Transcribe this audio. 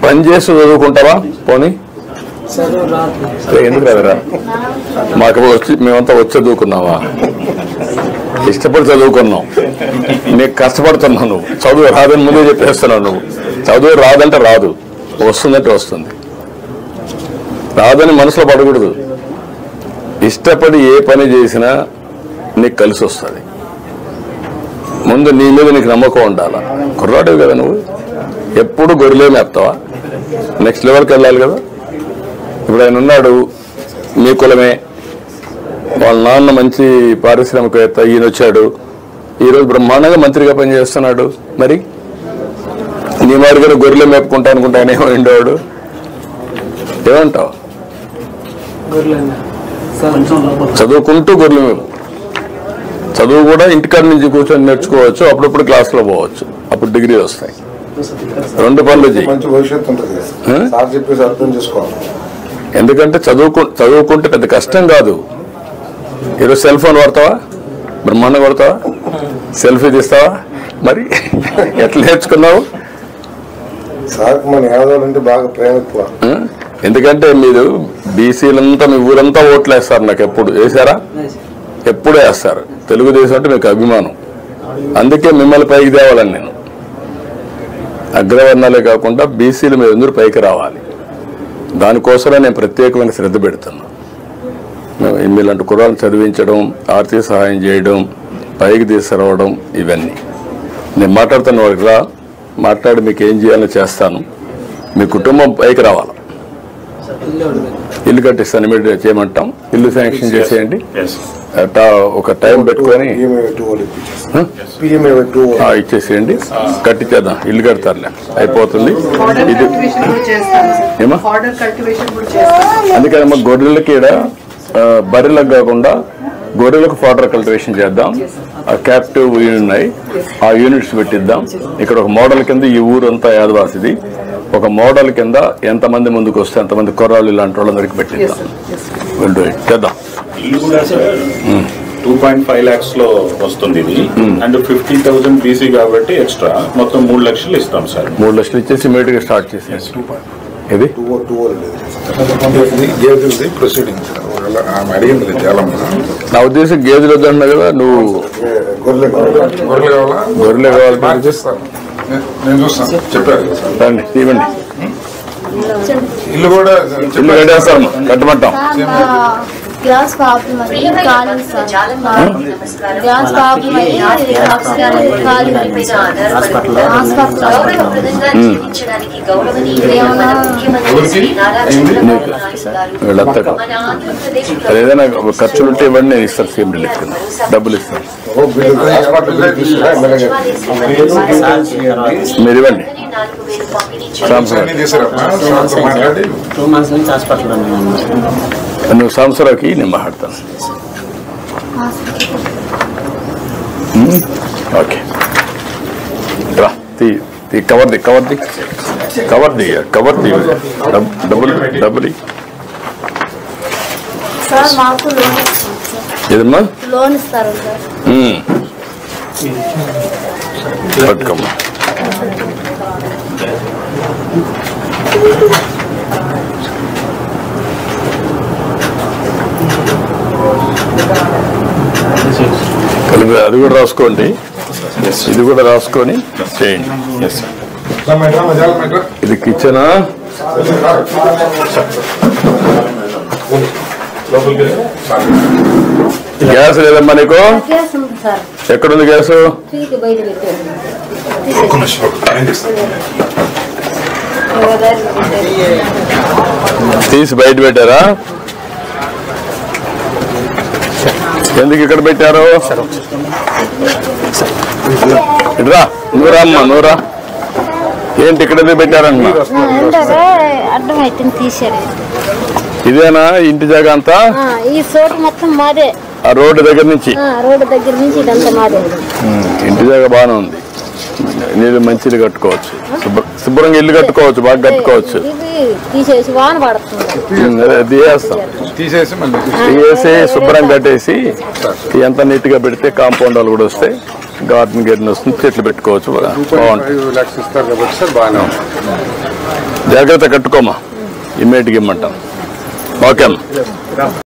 పని చేస్తూ చదువుకుంటావా? పోనీ ఎందుకు రాదురా? మాకు మేమంతా వచ్చి చదువుకున్నావా? ఇష్టపడి చదువుకున్నావు. నీకు కష్టపడుతున్నావు. నువ్వు చదువు రాదని ముందే చెప్పేస్తున్నావు. నువ్వు చదువు రాదంటే రాదు, వస్తుందంటే వస్తుంది. రాదని మనసులో పడకూడదు. ఇష్టపడి ఏ పని చేసినా నీకు కలిసి వస్తుంది. ముందు నీ మీద నీకు నమ్మకం ఉండాలా. కుర్రాడు కదా నువ్వు, ఎప్పుడు గొర్రెలే మేపుతావా? నెక్స్ట్ లెవెల్కి వెళ్ళాలి కదా. ఇప్పుడు ఆయన ఉన్నాడు, మీ కులమే, వాళ్ళ నాన్న మంచి పారిశ్రామికవేత్త, ఈయన వచ్చాడు, ఈరోజు బ్రహ్మాండంగా మంత్రిగా పనిచేస్తున్నాడు. మరి నీ మారి కూడా గొర్రెలు మేపుకుంటా అనుకుంటా ఆయన ఏమో ఉండేవాడు. ఏమంటావు? చదువుకుంటూ గొర్రెలు మేపు. చదువు కూడా ఇంటికాడ నుంచి కూర్చొని నేర్చుకోవచ్చు, అప్పుడప్పుడు క్లాస్లో పోవచ్చు, అప్పుడు డిగ్రీ వస్తాయి. రెండు పనులు చేయి. ఎందుకంటే చదువుకుంటే పెద్ద కష్టం కాదు. ఈరోజు సెల్ ఫోన్ వాడతావా? బ్రహ్మాండం కొడతావా? సెల్ఫీ తీస్తావా? మరి ఎట్లా నేర్చుకున్నావు? ఎందుకంటే మీరు బీసీలంతా మీ ఊరంతా ఓట్లు వేస్తారు. నాకు ఎప్పుడు వేసారా? ఎప్పుడూ వేస్తారు. తెలుగుదేశం అంటే మీకు అభిమానం. అందుకే మిమ్మల్ని పైకి తేవాలని నేను. అగ్రవర్ణాలే కాకుండా బీసీలు మీరు అందరూ పైకి రావాలి. దానికోసమే నేను ప్రత్యేకమైన శ్రద్ధ పెడుతున్నాను. మీలాంటి కుర్రాలను చదివించడం, ఆర్థిక సహాయం చేయడం, పైకి తీసుకురావడం, ఇవన్నీ నేను మాట్లాడుతున్న వాళ్ళకి రా, మాట్లాడి మీకు ఏం చేయాలో చేస్తాను. మీ కుటుంబం పైకి రావాలి. ఇల్లు కట్టిస్తాను, ఇమీడియట్ చేయమంటాం. ఇల్లు శాంక్షన్ చేసేయండి. ఒక టైం పెట్టుకొని ఇచ్చేసేయండి, కట్టించేద్దాం. ఇల్లు కడతారులే, అయిపోతుంది. ఇది ఏమా అందుకని గొర్రెలకి ఇక్కడ బర్రెలకు కాకుండా గొర్రెలకు ఫాడర్ కల్టివేషన్ చేద్దాం. ఆ క్యాప్టివ్ యూనిట్ ఉన్నాయి, ఆ యూనిట్స్ పెట్టిద్దాం. ఇక్కడ ఒక మోడల్ కింద ఈ ఊరంతా యాదవాసిది. ఒక మోడల్ కింద ఎంతమంది ముందుకు వస్తే అంతమంది కుర్రాళ్ళు ఇలాంటి వాళ్ళందరికీ పెట్టిద్దాం. చేద్దాం. 2.5 lakhs లో వస్తుంది ఇది. అండ్ 50,000 బీసీ కాబట్టి ఎక్స్ట్రా మొత్తం 3 లక్షలు ఇస్తాం సార్. 3 లక్షలు ఇచ్చేసి ఇమీడియట్ గా స్టార్ట్ చేసేసి ఇది నా ఉద్దేశం. గేదెలు వద్దన్నా కదా నువ్వు, గొర్రెలు కావాలి. రండి, ఇవ్వండి. ఇల్లు కట్టేస్తాము, కట్టమంటాం. గ్యాస్ ప్రాబ్లం ఏదైనా ఖర్చులుంటే ఇవ్వండి, నేను ఇస్తాను. సీఎం రిలీఫ్ కింద డబ్బులు ఇస్తాను. మీరు ఇవ్వండి. నువ్వు సంవత్సరానికి నేను మాట్లాడతాను. ఓకే రా, కవర్ది కవర్ది కవర్ది కవర్ది డబ్బులు ఏదమ్మా లోన్ ఇస్తారు పట్టుకోమ్మా. కలిపి అది కూడా రాసుకోండి, ఇది కూడా రాసుకొని చేయండి. ఇది కిచెనా? గ్యాస్ లేదమ్మా నీకు? ఎక్కడుంది గ్యాసు? తీసి బయట పెట్టారా? ఎందుకు ఇక్కడ పెట్టారు? ఇట్రా, నూరా అమ్మా, నూరా. ఏంటి ఇక్కడ పెట్టారమ్మా? ఇదేనా ఇంటి జాగా అంతా? ఈ చోటు మొత్తం మాదే. ఆ రోడ్డు దగ్గర నుంచి ఇదంతా మాదే. ఇంటి జాగా బాగానే ఉంది. నీళ్ళు మంచిది కట్టుకోవచ్చు, శుభ్రంగా ఇల్లు కట్టుకోవచ్చు, బాగా కట్టుకోవచ్చు. తీసేసి వాన పడుతుంది, తీసేసి శుభ్రంగా కట్టేసి ఎంత నీట్ గా పెడితే కాంపౌండ్ వాళ్ళు కూడా వస్తాయి, గార్డెన్ వస్తుంది, చెట్లు పెట్టుకోవచ్చు. బాగుంటుంది. జాగ్రత్త కట్టుకోమా, ఇమ్మీడియట్గా ఇమ్మంటాం. ఓకే అమ్మా.